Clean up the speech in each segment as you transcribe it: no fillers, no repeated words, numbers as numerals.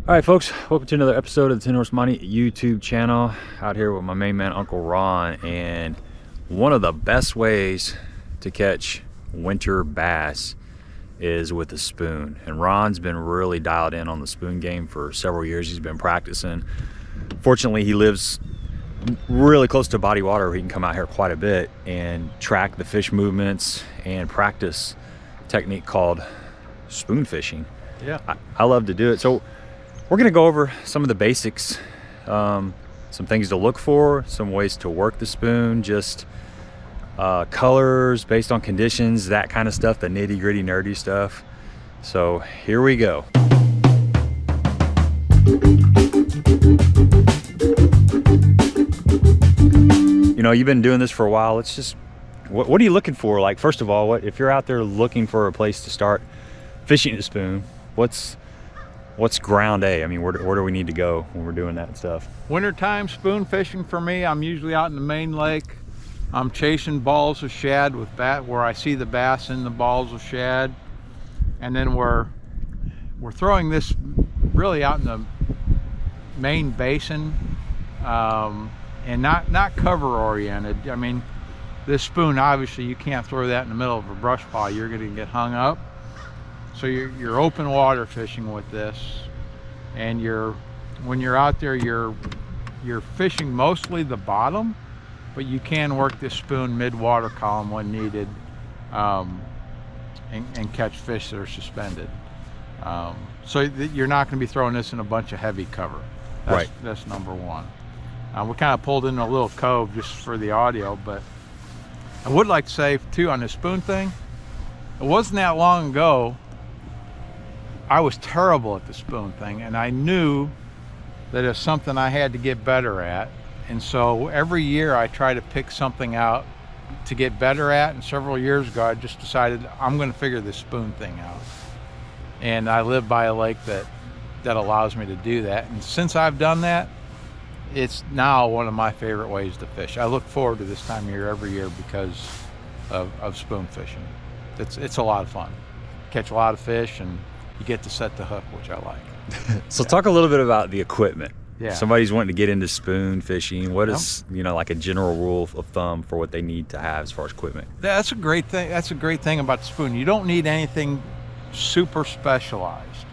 All right, folks, welcome to another episode of the 10 Horse Money YouTube channel. Out here with my main man, Uncle Ron, and one of the best ways to catch winter bass is with a spoon. And Ron's been really dialed in on the spoon game for several years. He's been practicing. Fortunately, he lives really close to body water where he can come out here quite a bit and track the fish movements and practice a technique called spoon fishing. Yeah, I love to do it. So we're going to go over some of the basics, some things to look for, some ways to work the spoon, just colors based on conditions, that kind of stuff, the nitty gritty nerdy stuff. So here we go. You know, you've been doing this for a while. It's just, what are you looking for? Like, first of all, if you're out there looking for a place to start fishing a spoon, what's ground A? I mean, where do we need to go when we're doing that stuff? wintertime spoon fishing for me. I'm usually out in the main lake. I'm chasing balls of shad with where I see the bass in the balls of shad, and then we're throwing this really out in the main basin, and not cover oriented. I mean, this spoon, obviously you can't throw that in the middle of a brush pile. You're going to get hung up. So you're open water fishing with this, and when you're out there, you're fishing mostly the bottom, but you can work this spoon mid-water column when needed, and catch fish that are suspended. So you're not going to be throwing this in a bunch of heavy cover. That's number one. We kind of pulled in a little cove just for the audio, but I would like to say too on the spoon thing, it wasn't that long ago I was terrible at the spoon thing, and I knew that it's something I had to get better at. And so every year I try to pick something out to get better at, and several years ago I just decided I'm going to figure this spoon thing out. And I live by a lake that allows me to do that, and since I've done that, it's now one of my favorite ways to fish. I look forward to this time of year every year because of spoon fishing. It's a lot of fun. Catch a lot of fish, and you get to set the hook, which I like. So talk a little bit about the equipment. Yeah. Somebody's wanting to get into spoon fishing. What is, like a general rule of thumb for what they need to have as far as equipment? That's a great thing. That's a great thing about the spoon. You don't need anything super specialized.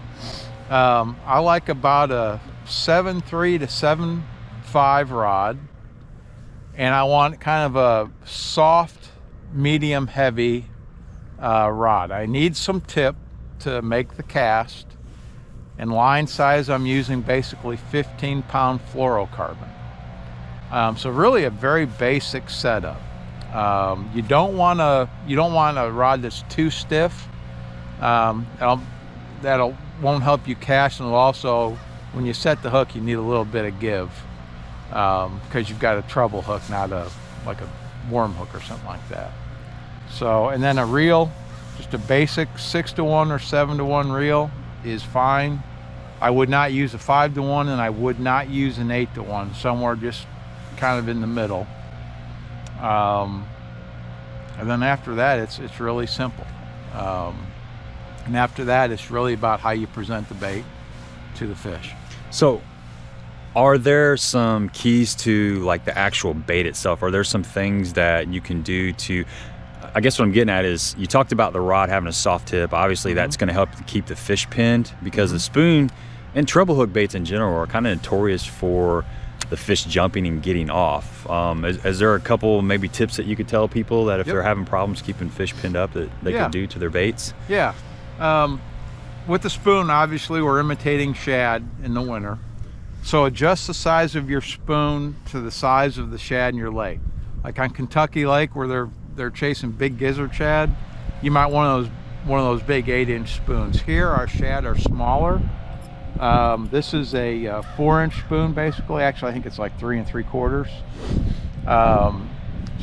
I like about a 7.3 to 7.5 rod, and I want kind of a soft, medium, heavy rod. I need some tip to make the cast, and line size I'm using basically 15-pound fluorocarbon. So really a very basic setup. You don't want a rod that's too stiff. That'll won't help you cast, and it'll also, when you set the hook, you need a little bit of give, because you've got a treble hook, not like a worm hook or something like that. So, and then a reel, just a basic 6-to-1 or 7-to-1 reel is fine. I would not use a 5-to-1, and I would not use an 8-to-1, somewhere just kind of in the middle. And then after that, it's really simple. And after that, it's really about how you present the bait to the fish. So are there some keys to like the actual bait itself? Are there some things that you can do to, I guess what I'm getting at is, you talked about the rod having a soft tip. Obviously that's going to help keep the fish pinned, because the spoon and treble hook baits in general are kind of notorious for the fish jumping and getting off. Is there a couple maybe tips that you could tell people that if they're having problems keeping fish pinned up that they could do to their baits? Yeah. With the spoon, obviously we're imitating shad in the winter. So adjust the size of your spoon to the size of the shad in your lake. Like on Kentucky Lake, where they're chasing big gizzard shad, you might want one of those big 8-inch spoons. Here our shad are smaller. This is a 4-inch spoon basically. Actually, I think it's like 3 3/4.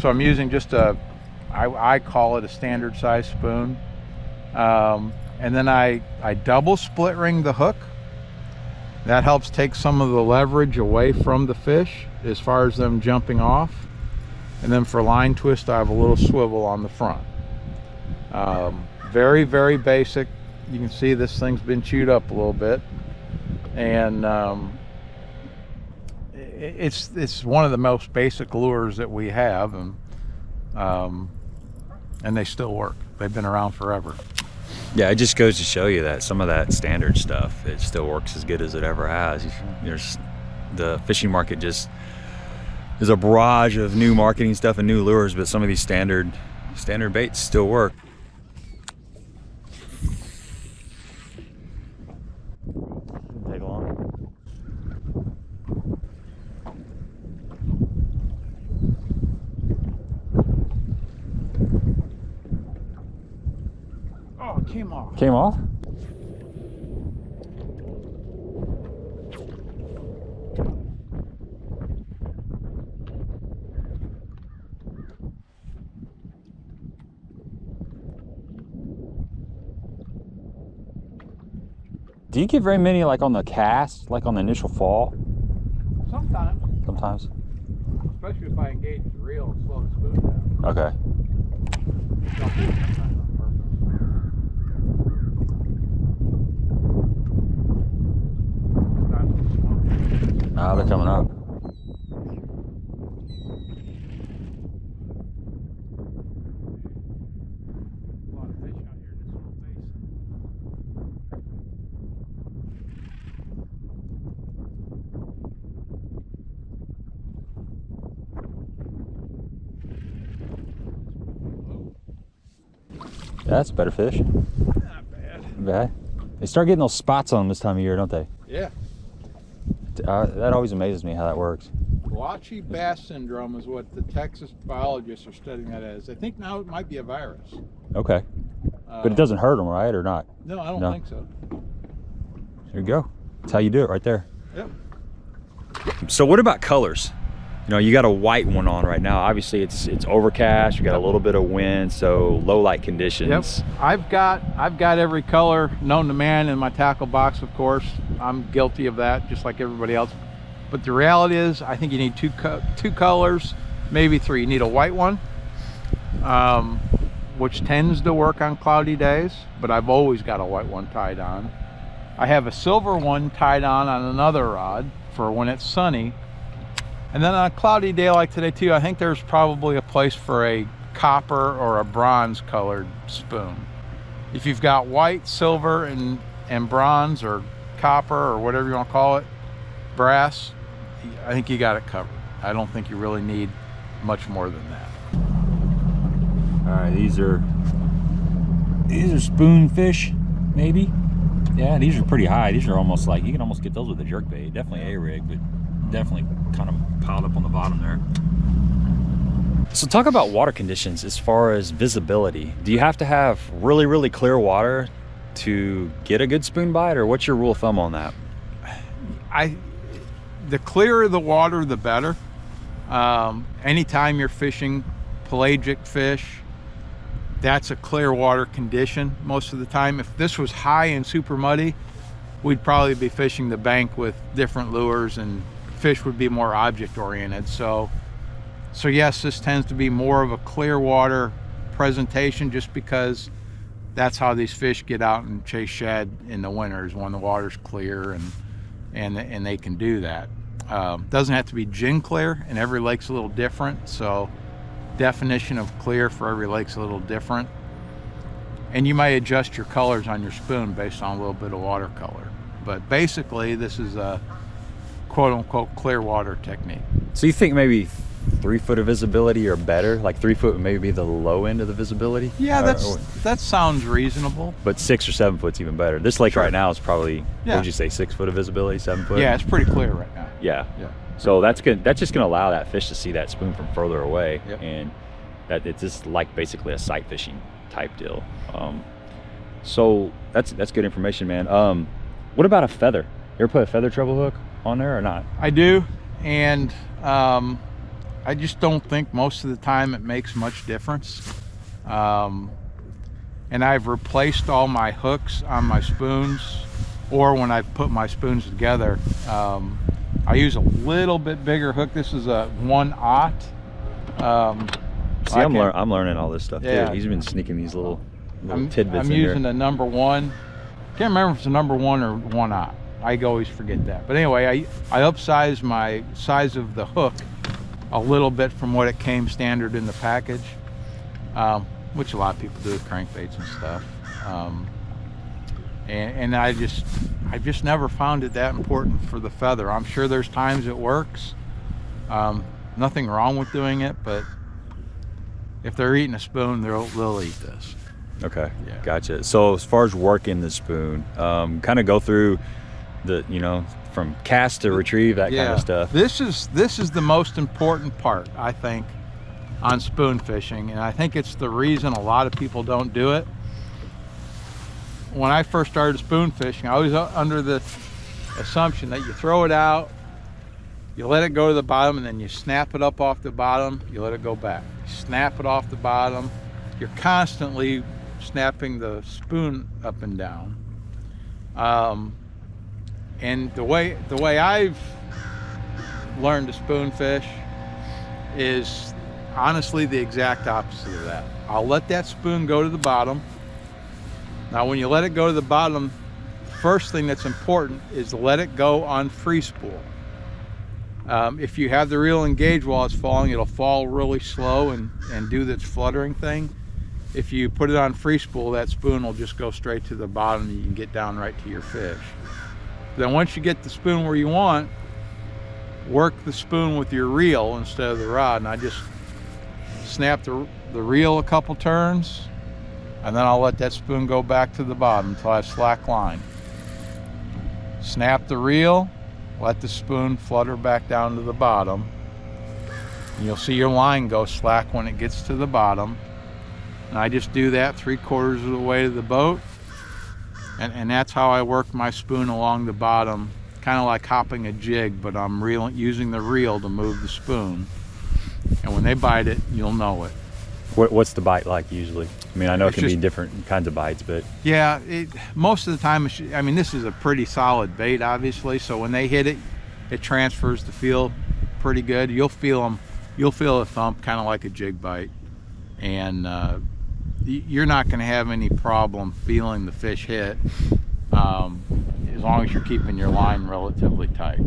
So I'm using just I call it a standard size spoon. And then I double split ring the hook. That helps take some of the leverage away from the fish as far as them jumping off. And then for line twist, I have a little swivel on the front. Very, very basic. You can see this thing's been chewed up a little bit. And it's one of the most basic lures that we have, and they still work. They've been around forever. Yeah, it just goes to show you that some of that standard stuff, it still works as good as it ever has. There's the fishing market just is a barrage of new marketing stuff and new lures, but some of these standard baits still work. Didn't take long. Oh, it came off. Came off? Do you get very many like on the cast, like on the initial fall? Sometimes. Sometimes. Especially if I engage the reel and slow the spoon down. Okay. Ah, they're coming up. A lot of fish out here in this little basin. That's better fish. Not bad. Bad. They start getting those spots on them this time of year, don't they? Yeah. That always amazes me how that works. Blotchy bass syndrome is what the Texas biologists are studying that as. I think now it might be a virus. Okay. But it doesn't hurt them, right, or not? No, I don't think so. There you go. That's how you do it right there. Yep. So what about colors? You know, you got a white one on right now. Obviously it's overcast, you got a little bit of wind, so low light conditions. Yep. I've got every color known to man in my tackle box, of course. I'm guilty of that, just like everybody else. But the reality is, I think you need two colors, maybe three. You need a white one, which tends to work on cloudy days, but I've always got a white one tied on. I have a silver one tied on another rod for when it's sunny. And then on a cloudy day like today too, I think there's probably a place for a copper or a bronze colored spoon. If you've got white, silver, and bronze, or copper, or whatever you want to call it, brass, I think you got it covered. I don't think you really need much more than that. All right, these are spoon fish, maybe. Yeah, these are pretty high. These are almost like, you can almost get those with a jerk bait. Definitely a rig, but definitely kind of piled up on the bottom there. So talk about water conditions as far as visibility. Do you have to have really, really clear water to get a good spoon bite, or what's your rule of thumb on that? The clearer the water, the better. Anytime you're fishing pelagic fish, that's a clear water condition most of the time. If this was high and super muddy, we'd probably be fishing the bank with different lures, and fish would be more object oriented. So yes, this tends to be more of a clear water presentation, just because that's how these fish get out and chase shad in the winters, when the water's clear, and they can do that. Doesn't have to be gin clear, and every lake's a little different, so definition of clear for every lake's a little different. And you may adjust your colors on your spoon based on a little bit of watercolor, but basically this is a quote-unquote clear water technique. So you think maybe 3 foot of visibility or better? Like 3 foot would maybe be the low end of the visibility? Yeah, that sounds reasonable. But 6 or 7 foot's even better. This lake right now is probably, yeah, what would you say, 6 foot of visibility, 7 foot? Yeah, it's pretty clear right now. Yeah. Yeah. So that's good. That's just gonna allow that fish to see that spoon from further away. Yep. And that it's just like basically a sight fishing type deal. So that's good information, man. What about a feather? You ever put a feather treble hook on there or not? I do, and I just don't think most of the time it makes much difference. And I've replaced all my hooks on my spoons, or when I put my spoons together, I use a little bit bigger hook. This is a 1/0. See, I'm learning all this stuff Yeah. too. He's been sneaking these little tidbits I'm in using there. a number 1. Can't remember if it's a number 1 or 1/0. I always forget that. But anyway, I upsized my size of the hook a little bit from what it came standard in the package, which a lot of people do with crankbaits and stuff. And I just never found it that important for the feather. I'm sure there's times it works. Nothing wrong with doing it, but if they're eating a spoon, they'll eat this. Okay, yeah. Gotcha. So as far as working the spoon, kind of go through the, you know, from cast to retrieve, that kind of stuff. This is the most important part, I think, on spoon fishing, and I think it's the reason a lot of people don't do it. When I first started spoon fishing, I was under the assumption that you throw it out, you let it go to the bottom, and then you snap it up off the bottom, you let it go back. You snap it off the bottom. You're constantly snapping the spoon up and down. And the way I've learned to spoon fish is honestly the exact opposite of that. I'll let that spoon go to the bottom. Now when you let it go to the bottom, first thing that's important is to let it go on free spool. If you have the reel engaged while it's falling, it'll fall really slow and do this fluttering thing. If you put it on free spool, that spoon will just go straight to the bottom and you can get down right to your fish. Then once you get the spoon where you want, work the spoon with your reel instead of the rod. And I just snap the reel a couple turns, and then I'll let that spoon go back to the bottom until I have slack line. Snap the reel, let the spoon flutter back down to the bottom. And you'll see your line go slack when it gets to the bottom. And I just do that 3/4 of the way to the boat. And that's how I work my spoon along the bottom, kind of like hopping a jig, but I'm using the reel to move the spoon. And when they bite it, you'll know it. What's the bite like usually? I mean, I know it can be different kinds of bites, but yeah, most of the time, I mean, this is a pretty solid bait, obviously. So when they hit it, it transfers the feel pretty good. You'll feel a thump, kind of like a jig bite, and you're not going to have any problem feeling the fish hit, as long as you're keeping your line relatively tight.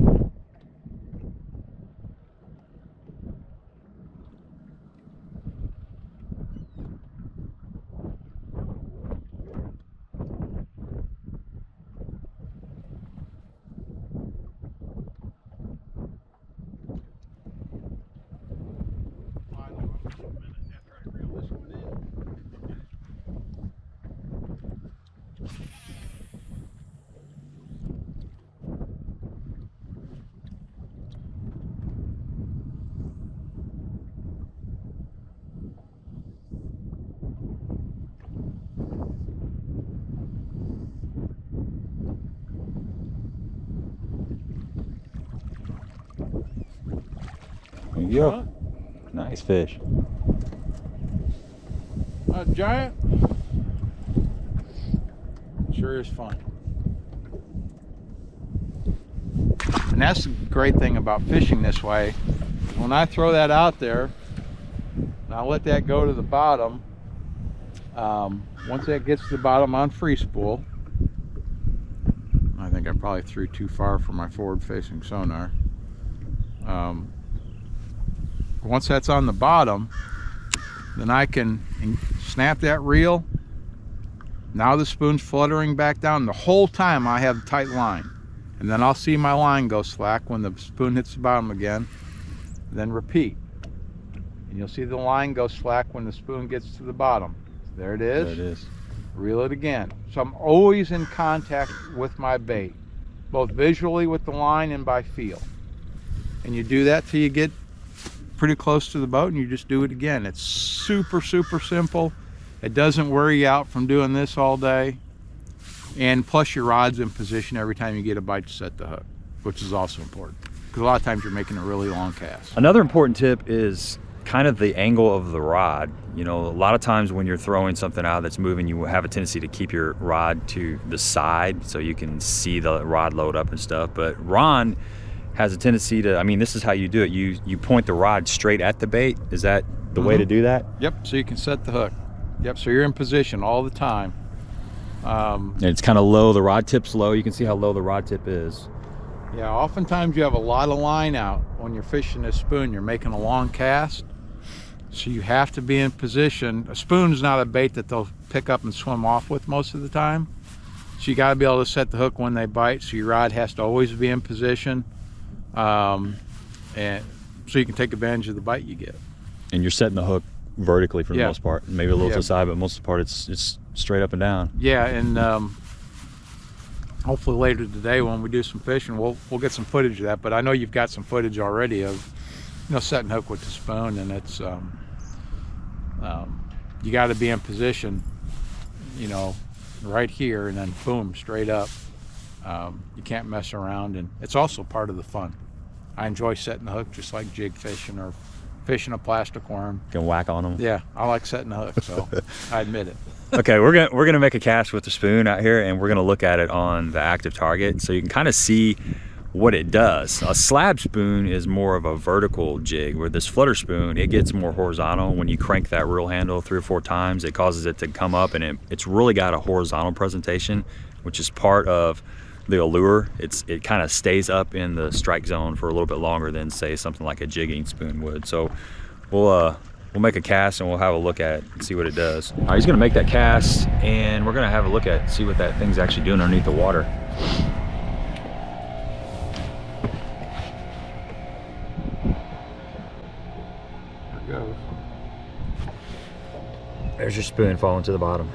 There you go. Nice fish. A giant. Sure is fun. And that's the great thing about fishing this way. When I throw that out there, and I let that go to the bottom, once that gets to the bottom on free spool, I think I probably threw too far for my forward-facing sonar. Once that's on the bottom, then I can snap that reel. Now the spoon's fluttering back down. The whole time I have a tight line. And then I'll see my line go slack when the spoon hits the bottom again. Then repeat. And you'll see the line go slack when the spoon gets to the bottom. There it is. There it is. Reel it again. So I'm always in contact with my bait, both visually with the line and by feel. And you do that till you get pretty close to the boat, and you just do it again. It's super, super simple. It doesn't wear you out from doing this all day. And plus your rod's in position every time you get a bite to set the hook, which is also important, because a lot of times you're making a really long cast. Another important tip is kind of the angle of the rod. You know, a lot of times when you're throwing something out that's moving, you have a tendency to keep your rod to the side so you can see the rod load up and stuff. But Ron has a tendency to, I mean, this is how you do it. You point the rod straight at the bait. Is that the way to do that? Yep, so you can set the hook. Yep, so you're in position all the time. And it's kind of low, the rod tip's low. You can see how low the rod tip is. Yeah, oftentimes you have a lot of line out when you're fishing this spoon. You're making a long cast, so you have to be in position. A spoon's not a bait that they'll pick up and swim off with most of the time. So you got to be able to set the hook when they bite, so your rod has to always be in position, and so you can take advantage of the bite you get. And you're setting the hook vertically for the most part, maybe a little to the side, but most of the part it's straight up and down. Yeah, and hopefully later today when we do some fishing, we'll get some footage of that. But I know you've got some footage already of, you know, setting hook with the spoon, and it's you got to be in position, you know, right here, and then boom, straight up. You can't mess around, and it's also part of the fun. I enjoy setting the hook just like jig fishing or fishing a plastic worm. You can whack on them. Yeah, I like setting the hook, so I admit it. Okay, we're gonna make a cast with the spoon out here, and we're gonna look at it on the active target so you can kind of see what it does. A slab spoon is more of a vertical jig, where this flutter spoon, it gets more horizontal. When you crank that reel handle 3 or 4 times, it causes it to come up, and it's really got a horizontal presentation, which is part of the allure. It kind of stays up in the strike zone for a little bit longer than, say, something like a jigging spoon would. So we'll make a cast and we'll have a look at it and see what it does. All right, he's gonna make that cast, and we're gonna have a look at it, see what that thing's actually doing underneath the water. There it goes. There's your spoon falling to the bottom.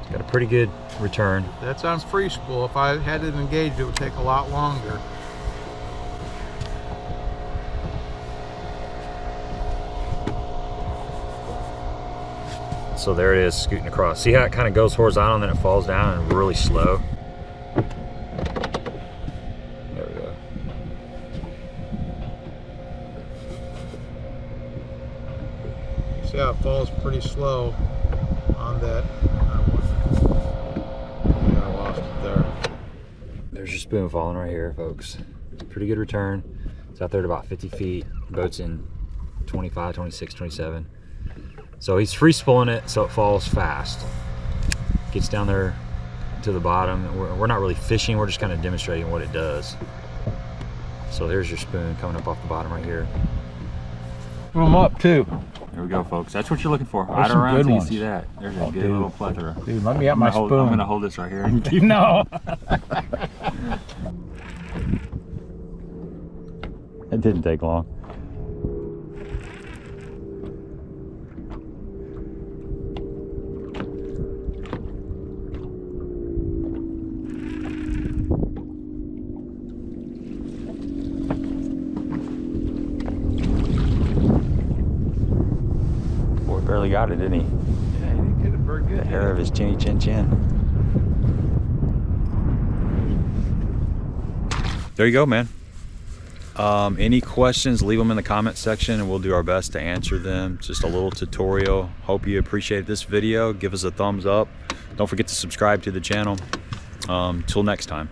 It's got a pretty good return. That's on free spool. If I had it engaged, it would take a lot longer. So there it is, scooting across. See how it kind of goes horizontal and then it falls down and really slow? There we go. You see how it falls pretty slow on that. I lost it there. There's your spoon falling right here, folks. Pretty good return. It's out there at about 50 feet. The boat's in 25, 26, 27. So he's free spooling it so it falls fast. Gets down there to the bottom. We're not really fishing, we're just kind of demonstrating what it does. So there's your spoon coming up off the bottom right here. Put them up too. There we go, folks. That's what you're looking for. There's Right some around good so you ones. see that. There's a good little plethora. Dude, let me get my spoon. I'm gonna hold this right here and keep No. It didn't take long. Boy, barely got it, didn't he? Yeah, he didn't get it very good. The hair of his chinny chin chin. There you go, man. Any questions, leave them in the comment section and we'll do our best to answer them. Just a little tutorial. Hope you appreciated this video. Give us a thumbs up. Don't forget to subscribe to the channel. Till next time.